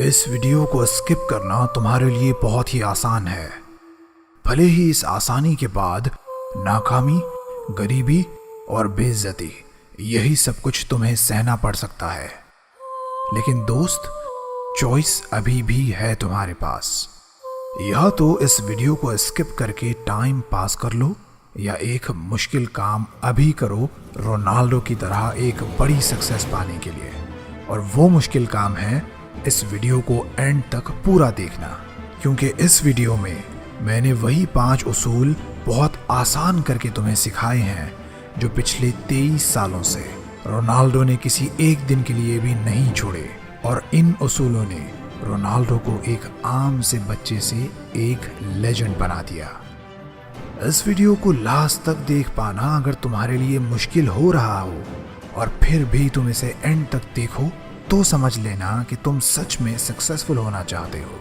इस वीडियो को स्किप करना तुम्हारे लिए बहुत ही आसान है। भले ही इस आसानी के बाद नाकामी, गरीबी और बेइज्जती, यही सब कुछ तुम्हें सहना पड़ सकता है, लेकिन दोस्त, चॉइस अभी भी है तुम्हारे पास। या तो इस वीडियो को स्किप करके टाइम पास कर लो, या एक मुश्किल काम अभी करो रोनाल्डो की तरह एक बड़ी सक्सेस पाने के लिए। और वो मुश्किल काम है इस वीडियो को एंड तक पूरा देखना, क्योंकि इस वीडियो में मैंने वही 5 उसूल बहुत आसान करके तुम्हें सिखाए हैं जो पिछले 23 सालों से रोनाल्डो ने किसी एक दिन के लिए भी नहीं छोड़े। और इन उसूलों ने रोनाल्डो को एक आम से बच्चे से एक लेजेंड बना दिया। इस वीडियो को लास्ट तक देख पाना अगर तुम्हारे लिए मुश्किल हो रहा हो और फिर भी तुम इसे एंड तक देखो तो समझ लेना कि तुम सच में सक्सेसफुल होना चाहते हो।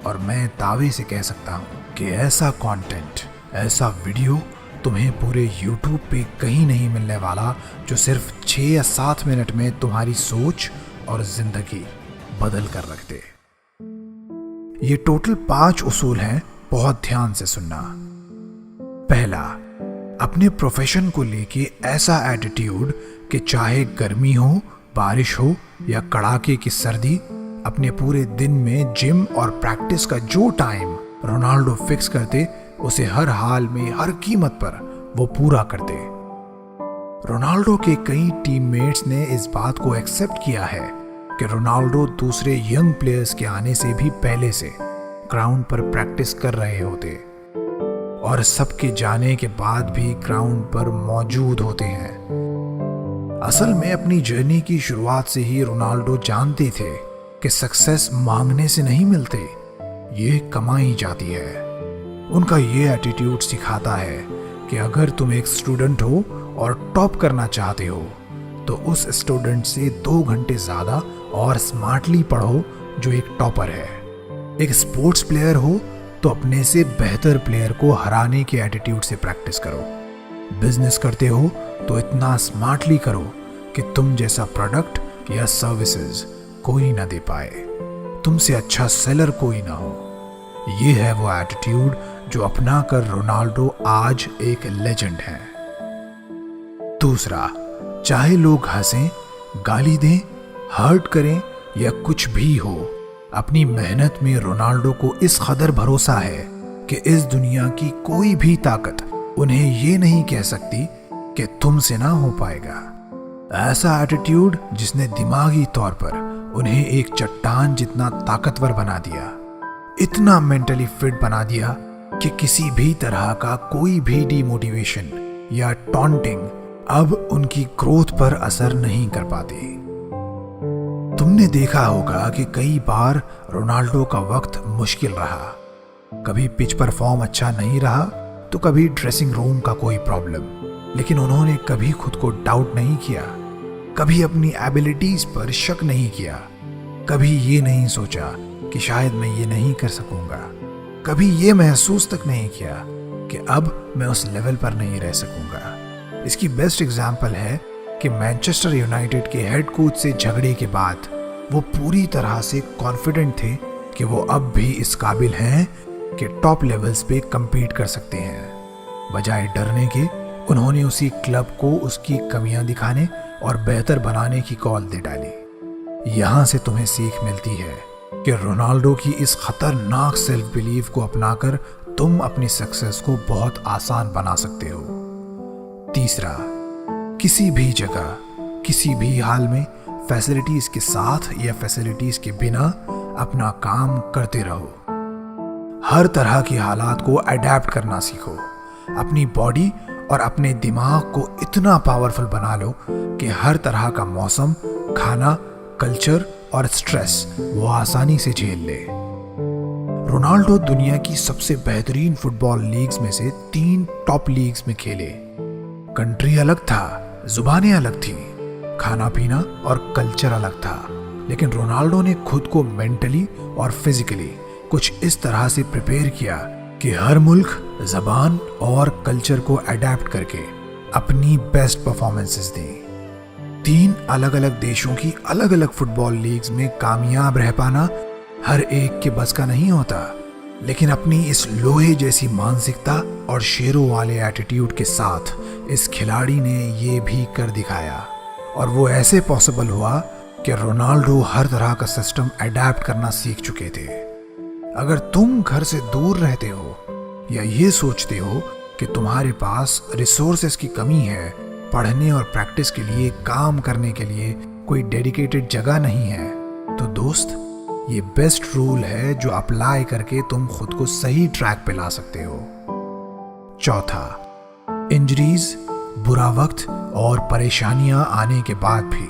और मैं दावे से कह सकता हूँ कि ऐसा कंटेंट, ऐसा वीडियो तुम्हें पूरे YouTube पे कहीं नहीं मिलने वाला जो सिर्फ 6 या 7 मिनट में तुम्हारी सोच और जिंदगी बदल कर रख दे। ये टोटल 5 उसूल हैं, बहुत ध्यान से सुनना। पहला, अपने प्रोफेशन को लेके ऐसा एटीट्यूड कि चाहे गर्मी हो, बारिश हो या कड़ाके की सर्दी, अपने पूरे दिन में जिम और प्रैक्टिस का जो टाइम रोनाल्डो फिक्स करते उसे हर हाल में, हर कीमत पर वो पूरा करते। रोनाल्डो के कई टीममेट्स ने इस बात को एक्सेप्ट किया है कि रोनाल्डो दूसरे यंग प्लेयर्स के आने से भी पहले से ग्राउंड पर प्रैक्टिस कर रहे होते और सबके जाने के बाद भी ग्राउंड पर मौजूद होते हैं। असल में अपनी जर्नी की शुरुआत से ही रोनाल्डो जानते थे कि सक्सेस मांगने से नहीं मिलते, ये कमाई जाती है। उनका ये एटीट्यूड सिखाता है कि अगर तुम एक स्टूडेंट हो और टॉप करना चाहते हो तो उस स्टूडेंट से 2 घंटे ज़्यादा और स्मार्टली पढ़ो जो एक टॉपर है। एक स्पोर्ट्स प्लेयर हो तो अपने से बेहतर प्लेयर को हराने के एटीट्यूड से प्रैक्टिस करो। बिजनेस करते हो तो इतना स्मार्टली करो कि तुम जैसा प्रोडक्ट या सर्विसेज कोई ना दे पाए, तुमसे अच्छा सेलर कोई ना हो। ये है वो एटीट्यूड जो अपना कर रोनाल्डो आज एक लेजेंड है। दूसरा, चाहे लोग हंसें, गाली दें, हर्ट करें या कुछ भी हो, अपनी मेहनत में रोनाल्डो को इस कदर भरोसा है कि इस दुनिया की कोई भी ताकत उन्हें ये नहीं कह सकती कि तुमसे ना हो पाएगा। ऐसा एटीट्यूड जिसने दिमागी तौर पर उन्हें एक चट्टान जितना ताकतवर बना दिया, इतना मेंटली फिट बना दिया कि किसी भी तरह का कोई भी डिमोटिवेशन या टॉन्टिंग अब उनकी ग्रोथ पर असर नहीं कर पाती। तुमने देखा होगा कि कई बार रोनाल्डो का वक्त मुश्किल रहा। कभी पिच पर फॉर्म अच्छा नहीं रहा तो कभी ड्रेसिंग रूम का कोई प्रॉब्लम, लेकिन उन्होंने कभी खुद को डाउट नहीं किया, कभी अपनी एबिलिटीज पर शक नहीं किया, कभी ये नहीं सोचा कि शायद मैं ये नहीं कर सकूंगा, कभी ये महसूस तक नहीं किया कि अब मैं उस लेवल पर नहीं रह सकूंगा। इसकी बेस्ट एग्जाम्पल है कि मैनचेस्टर यूनाइटेड के हेड कोच से झगड़े के बाद वो पूरी तरह से कॉन्फिडेंट थे कि वो अब भी इस काबिल हैं कि टॉप लेवल्स पे compete कर सकते हैं। बजाय डरने के उन्होंने उसी क्लब को उसकी कमियां दिखाने और बेहतर बनाने की कॉल दे डाली। यहाँ से तुम्हें सीख मिलती है कि रोनाल्डो की इस खतरनाक सेल्फ बिलीव को अपनाकर तुम अपनी सक्सेस को बहुत आसान बना सकते हो। तीसरा, किसी भी जगह, किसी भी हाल में फैसिलिटीज के साथ या फैसिलिटीज के बिना अपना काम करते रहो। हर तरह की हालात को अडेप्ट करना सीखो। अपनी बॉडी और अपने दिमाग को इतना पावरफुल बना लो कि हर तरह का मौसम, खाना, कल्चर और स्ट्रेस वो आसानी से झेल ले। रोनाल्डो दुनिया की सबसे बेहतरीन फुटबॉल लीग्स में से 3 टॉप लीग्स में खेले। कंट्री अलग था, जुबानें अलग थी, खाना पीना और कल्चर अलग था, लेकिन रोनाल्डो ने खुद को मेंटली और फिजिकली कुछ इस तरह से प्रिपेयर किया कि हर मुल्क, जबान और कल्चर को अडेप्ट करके अपनी बेस्ट परफॉर्मेंसेस दी। 3 अलग अलग देशों की अलग अलग फुटबॉल लीग्स में कामयाब रह पाना हर एक के बस का नहीं होता, लेकिन अपनी इस लोहे जैसी मानसिकता और शेरों वाले एटीट्यूड के साथ इस खिलाड़ी ने ये भी कर दिखाया। और वो ऐसे पॉसिबल हुआ कि रोनाल्डो हर तरह का सिस्टम अडेप्ट करना सीख चुके थे। अगर तुम घर से दूर रहते हो या ये सोचते हो कि तुम्हारे पास रिसोर्सेस की कमी है, पढ़ने और प्रैक्टिस के लिए, काम करने के लिए कोई डेडिकेटेड जगह नहीं है, तो दोस्त ये बेस्ट रूल है जो अप्लाई करके तुम खुद को सही ट्रैक पे ला सकते हो। चौथा, इंजरीज, बुरा वक्त और परेशानियां आने के बाद भी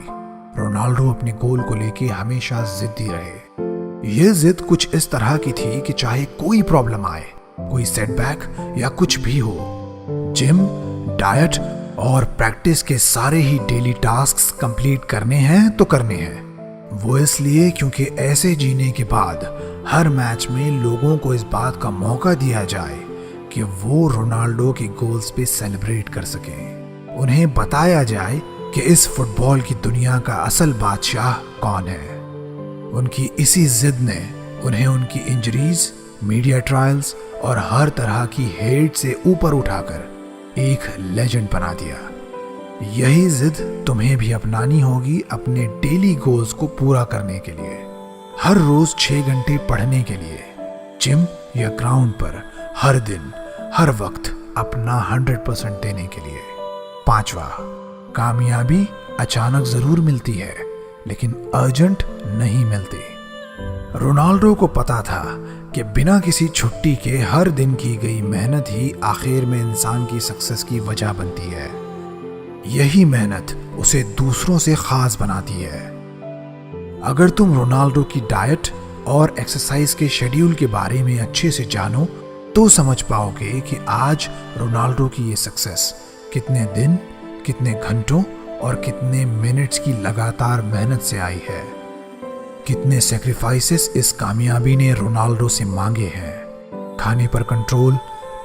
रोनाल्डो अपने गोल को लेके हमेशा जिद्दी रहे। ये जिद कुछ इस तरह की थी कि चाहे कोई प्रॉब्लम आए, कोई सेटबैक या कुछ भी हो, जिम, डाइट और प्रैक्टिस के सारे ही डेली टास्क्स कंप्लीट करने हैं तो करने हैं। वो इसलिए क्योंकि ऐसे जीने के बाद हर मैच में लोगों को इस बात का मौका दिया जाए कि वो रोनाल्डो के गोल्स पे सेलिब्रेट कर सकें। उन्हें बताया जाए कि इस फुटबॉल की दुनिया का असल बादशाह कौन है। उनकी इसी जिद ने उन्हें उनकी इंजरीज, मीडिया ट्रायल्स और हर तरह की हेट से ऊपर उठाकर एक लेजेंड बना दिया। यही जिद तुम्हें भी अपनानी होगी अपने डेली गोल्स को पूरा करने के लिए। हर रोज 6 घंटे पढ़ने के लिए, जिम या ग्राउंड पर हर दिन, हर वक्त अपना 100% देने के लिए। पांचवा, कामयाबी अचानक जरूर मिलती है, लेकिन अर्जेंट नहीं मिलती। रोनाल्डो को पता था कि बिना किसी छुट्टी के हर दिन की गई मेहनत ही आखिर में इंसान की सक्सेस की वजह बनती है। यही मेहनत उसे दूसरों से खास बनाती है। अगर तुम रोनाल्डो की डाइट और एक्सरसाइज के शेड्यूल के बारे में अच्छे से जानो तो समझ पाओगे कि आज रोनाल्डो की ये सक्सेस कितने दिन, कितने घंटों और कितने मिनट्स की लगातार मेहनत से आई है। कितने सैक्रिफाइसेस इस कामयाबी ने रोनाल्डो से मांगे हैं। खाने पर कंट्रोल,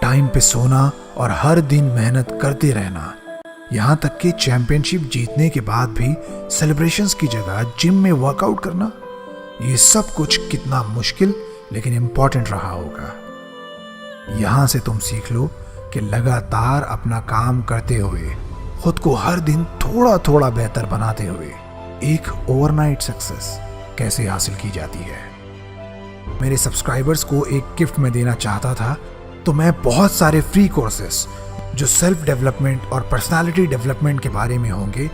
टाइम पे सोना और हर दिन मेहनत करते रहना, यहाँ तक कि चैंपियनशिप जीतने के बाद भी सेलिब्रेशंस की जगह जिम में वर्कआउट करना, ये सब कुछ कितना मुश्किल लेकिन इम्पॉर्टेंट रहा होगा। यहाँ से तुम सीख लो कि लगातार अपना काम करते हुए, खुद को हर दिन थोड़ा थोड़ा बेहतर बनाते हुए एक ओवरनाइट सक्सेस कैसे हासिल की जाती है। मेरे सब्सक्राइबर्स को एक गिफ्ट में देना चाहता था, तो मैं बहुत सारे फ्री कोर्सेस जो सेल्फ डेवलपमेंट और पर्सनालिटी डेवलपमेंट के बारे में होंगे